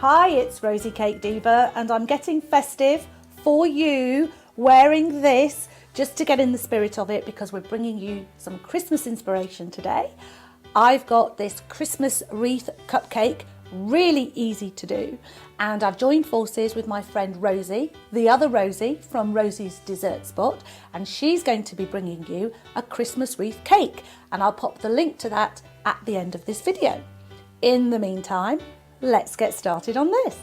Hi, it's Rosie Cake Diva and I'm getting festive for you wearing this just to get in the spirit of it because we're bringing you some Christmas inspiration today. I've got this Christmas wreath cupcake, really easy to do, and I've joined forces with my friend Rosie, the other Rosie from Rosie's Dessert Spot, and she's going to be bringing you a Christmas wreath cake, and I'll pop the link to that at the end of this video. In the meantime, let's get started on this.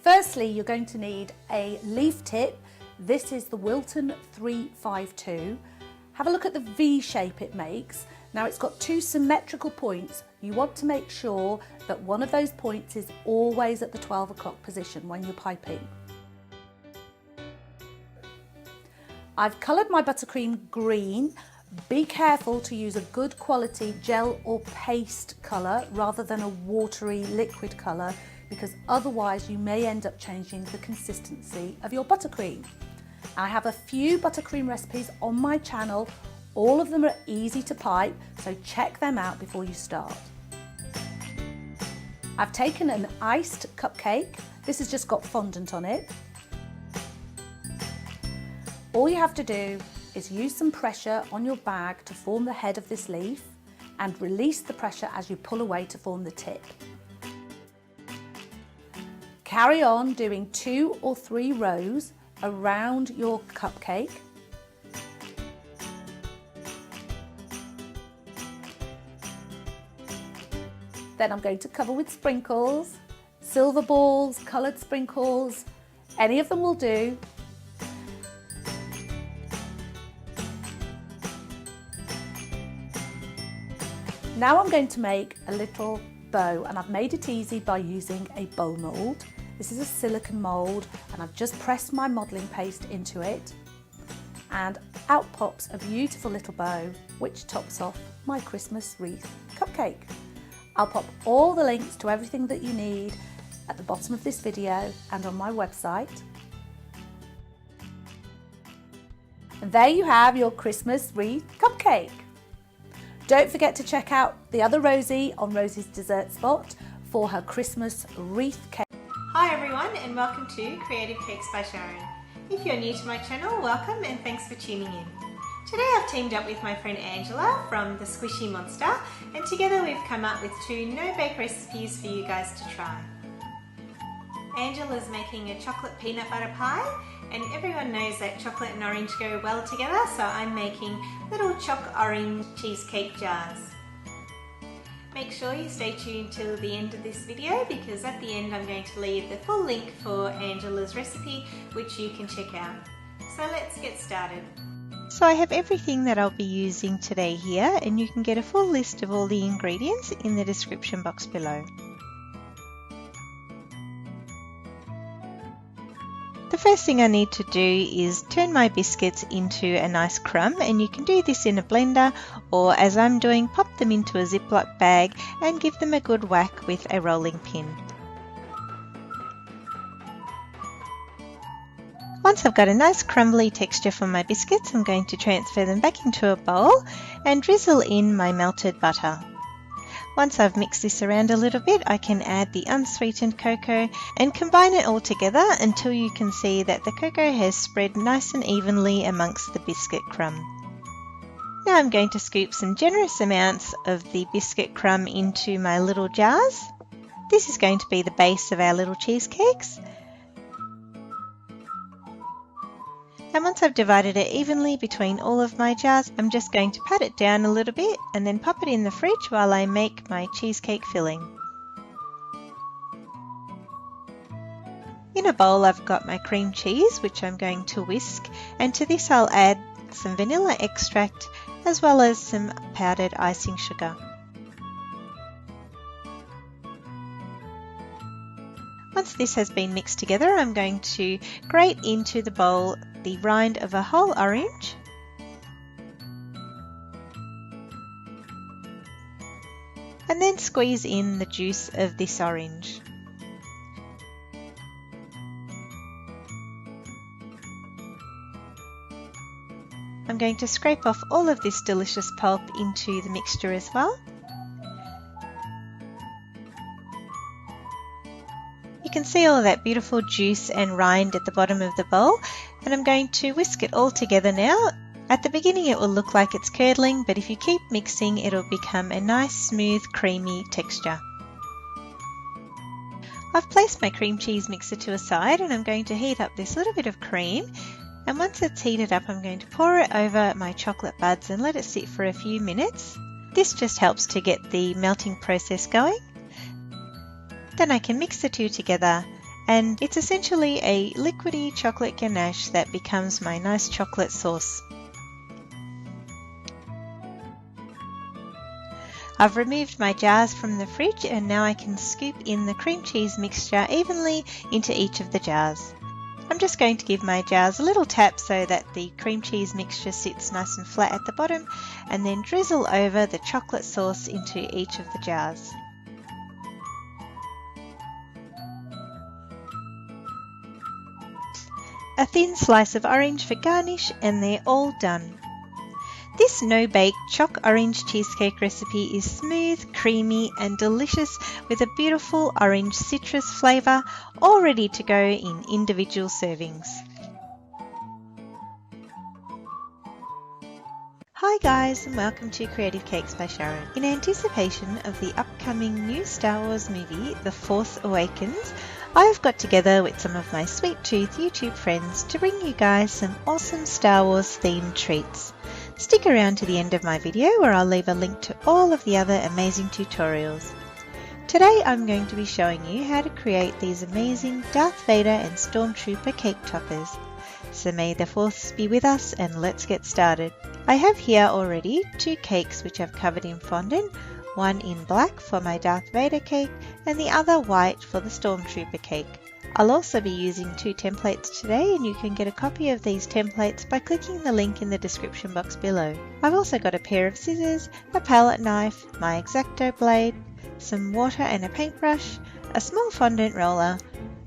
Firstly, you're going to need a leaf tip. This is the Wilton 352. Have a look at the V shape it makes. Now it's got two symmetrical points. You want to make sure that one of those points is always at the 12 o'clock position when you're piping. I've coloured my buttercream green. Be careful to use a good quality gel or paste colour rather than a watery liquid colour, because otherwise you may end up changing the consistency of your buttercream. I have a few buttercream recipes on my channel. All of them are easy to pipe, so check them out before you start. I've taken an iced cupcake. This has just got fondant on it. All you have to do is use some pressure on your bag to form the head of this leaf and release the pressure as you pull away to form the tip. Carry on doing 2 or 3 rows around your cupcake. Then I'm going to cover with sprinkles, silver balls, coloured sprinkles, any of them will do. Now I'm going to make a little bow, and I've made it easy by using a bow mould. This is a silicone mould and I've just pressed my modelling paste into it, and out pops a beautiful little bow which tops off my Christmas wreath cupcake. I'll pop all the links to everything that you need at the bottom of this video and on my website. And there you have your Christmas wreath cupcake. Don't forget to check out the other Rosie on Rosie's Dessert Spot for her Christmas wreath cake. Hi everyone, and welcome to Creative Cakes by Sharon. If you're new to my channel, welcome and thanks for tuning in. Today I've teamed up with my friend Angela from The Squishy Monster, and together we've come up with 2 no-bake recipes for you guys to try. Angela's making a chocolate peanut butter pie, and everyone knows that chocolate and orange go well together, so I'm making little choc orange cheesecake jars. Make sure you stay tuned till the end of this video, because at the end I'm going to leave the full link for Angela's recipe, which you can check out. So let's get started. So I have everything that I'll be using today here, and you can get a full list of all the ingredients in the description box below. The first thing I need to do is turn my biscuits into a nice crumb, and you can do this in a blender, or as I'm doing, pop them into a Ziploc bag and give them a good whack with a rolling pin. Once I've got a nice crumbly texture for my biscuits, I'm going to transfer them back into a bowl and drizzle in my melted butter. Once I've mixed this around a little bit, I can add the unsweetened cocoa and combine it all together until you can see that the cocoa has spread nice and evenly amongst the biscuit crumb. Now I'm going to scoop some generous amounts of the biscuit crumb into my little jars. This is going to be the base of our little cheesecakes. And once I've divided it evenly between all of my jars, I'm just going to pat it down a little bit and then pop it in the fridge while I make my cheesecake filling. In a bowl I've got my cream cheese, which I'm going to whisk, and to this I'll add some vanilla extract as well as some powdered icing sugar. Once this has been mixed together, I'm going to grate into the bowl the rind of a whole orange, and then squeeze in the juice of this orange. I'm going to scrape off all of this delicious pulp into the mixture as well. can see all of that beautiful juice and rind at the bottom of the bowl, and I'm going to whisk it all together now. At the beginning it will look like it's curdling, but if you keep mixing it'll become a nice smooth creamy texture. I've placed my cream cheese mixer to a side and I'm going to heat up this little bit of cream, and once it's heated up I'm going to pour it over my chocolate buds and let it sit for a few minutes. This just helps to get the melting process going. Then I can mix the two together and it's essentially a liquidy chocolate ganache that becomes my nice chocolate sauce. I've removed my jars from the fridge and now I can scoop in the cream cheese mixture evenly into each of the jars. I'm just going to give my jars a little tap so that the cream cheese mixture sits nice and flat at the bottom, and then drizzle over the chocolate sauce into each of the jars. A thin slice of orange for garnish and they're all done. This no-bake choc orange cheesecake recipe is smooth, creamy and delicious with a beautiful orange citrus flavour, all ready to go in individual servings. Hi guys, and welcome to Creative Cakes by Sharon. In anticipation of the upcoming new Star Wars movie, The Force Awakens, I have got together with some of my sweet tooth YouTube friends to bring you guys some awesome Star Wars themed treats. Stick around to the end of my video where I'll leave a link to all of the other amazing tutorials. Today I'm going to be showing you how to create these amazing Darth Vader and Stormtrooper cake toppers. So may the Force be with us and let's get started. I have here already 2 cakes which I've covered in fondant, one in black for my Darth Vader cake and the other white for the Stormtrooper cake. I'll also be using 2 templates today, and you can get a copy of these templates by clicking the link in the description box below. I've also got a pair of scissors, a palette knife, my X-Acto blade, some water and a paintbrush, a small fondant roller.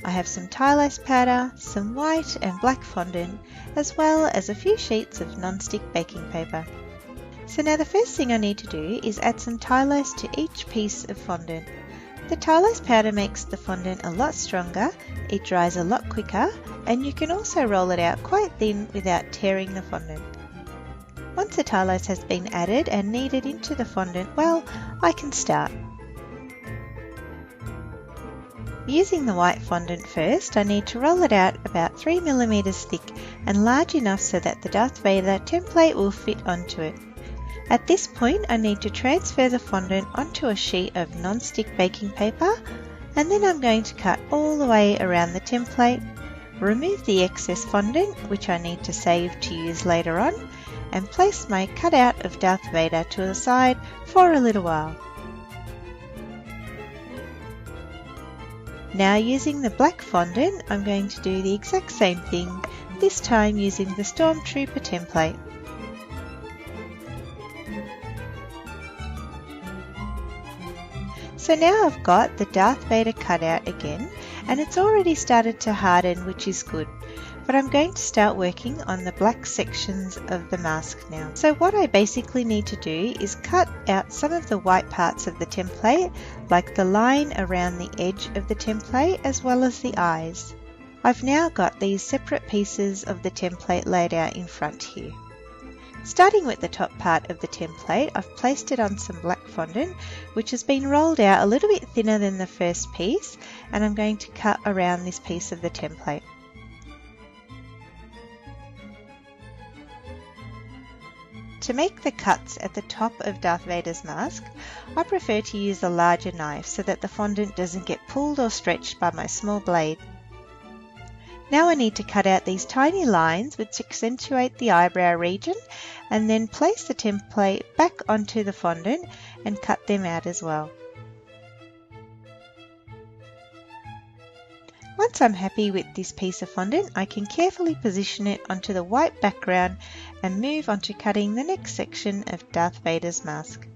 I have some Tylose powder, some white and black fondant, as well as a few sheets of non-stick baking paper. So now the first thing I need to do is add some Tylose to each piece of fondant. The Tylose powder makes the fondant a lot stronger, it dries a lot quicker, and you can also roll it out quite thin without tearing the fondant. Once the Tylose has been added and kneaded into the fondant well, I can start. Using the white fondant first, I need to roll it out about 3mm thick and large enough so that the Darth Vader template will fit onto it. At this point, I need to transfer the fondant onto a sheet of non-stick baking paper, and then I'm going to cut all the way around the template, remove the excess fondant, which I need to save to use later on, and place my cutout of Darth Vader to the side for a little while. Now using the black fondant, I'm going to do the exact same thing, this time using the Stormtrooper template. So now I've got the Darth Vader cutout again, and it's already started to harden, which is good. But I'm going to start working on the black sections of the mask now. So what I basically need to do is cut out some of the white parts of the template, like the line around the edge of the template as well as the eyes. I've now got these separate pieces of the template laid out in front here. Starting with the top part of the template, I've placed it on some black fondant, which has been rolled out a little bit thinner than the first piece, and I'm going to cut around this piece of the template. To make the cuts at the top of Darth Vader's mask, I prefer to use a larger knife so that the fondant doesn't get pulled or stretched by my small blade. Now I need to cut out these tiny lines which accentuate the eyebrow region, and then place the template back onto the fondant and cut them out as well. Once I'm happy with this piece of fondant, I can carefully position it onto the white background and move on to cutting the next section of Darth Vader's mask.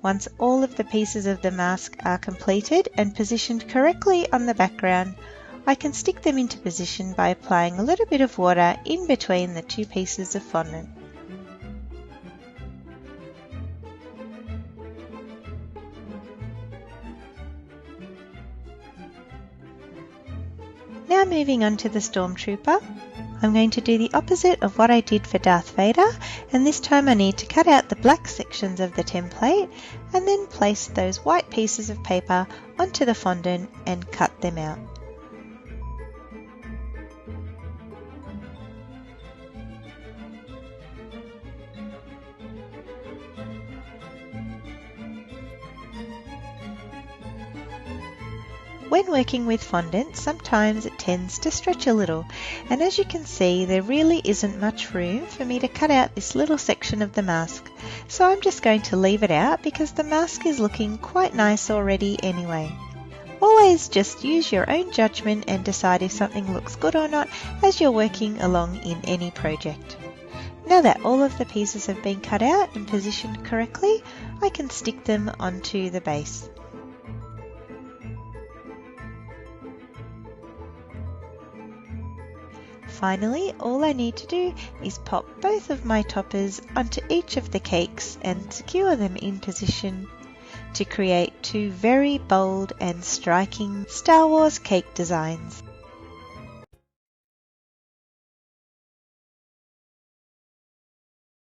Once all of the pieces of the mask are completed and positioned correctly on the background, I can stick them into position by applying a little bit of water in between the 2 pieces of fondant. Now moving on to the Stormtrooper. I'm going to do the opposite of what I did for Darth Vader, and this time I need to cut out the black sections of the template and then place those white pieces of paper onto the fondant and cut them out. When working with fondant, sometimes it tends to stretch a little, and as you can see, there really isn't much room for me to cut out this little section of the mask. So I'm just going to leave it out because the mask is looking quite nice already anyway. Always just use your own judgment and decide if something looks good or not as you're working along in any project. Now that all of the pieces have been cut out and positioned correctly, I can stick them onto the base. Finally, all I need to do is pop both of my toppers onto each of the cakes and secure them in position to create two very bold and striking Star Wars cake designs.